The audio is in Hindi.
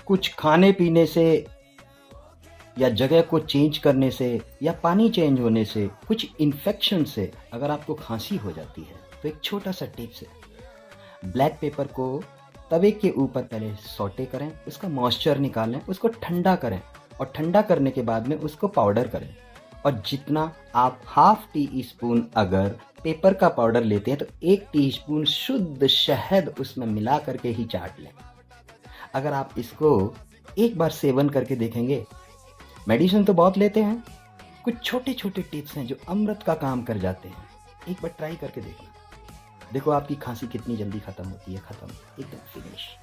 कुछ खाने पीने से या जगह को चेंज करने से या पानी चेंज होने से, कुछ इन्फेक्शन से अगर आपको खांसी हो जाती है तो एक छोटा सा टिप्स है। ब्लैक पेपर को तवे के ऊपर पहले सौटे करें, उसका मॉइस्चर निकालें, उसको ठंडा करें और ठंडा करने के बाद में उसको पाउडर करें। और जितना आप हाफ टी स्पून अगर पेपर का पाउडर लेते हैं तो 1 टीस्पून शुद्ध शहद उसमें मिला करके ही चाट लें। अगर आप इसको एक बार सेवन करके देखेंगे, मेडिसिन तो बहुत लेते हैं, कुछ छोटे-छोटे टिप्स हैं जो अमृत का काम कर जाते हैं। एक बार ट्राई करके देखना। देखो आपकी खाँसी कितनी जल्दी खत्म होती है, खत्म, एकदम फिनिश।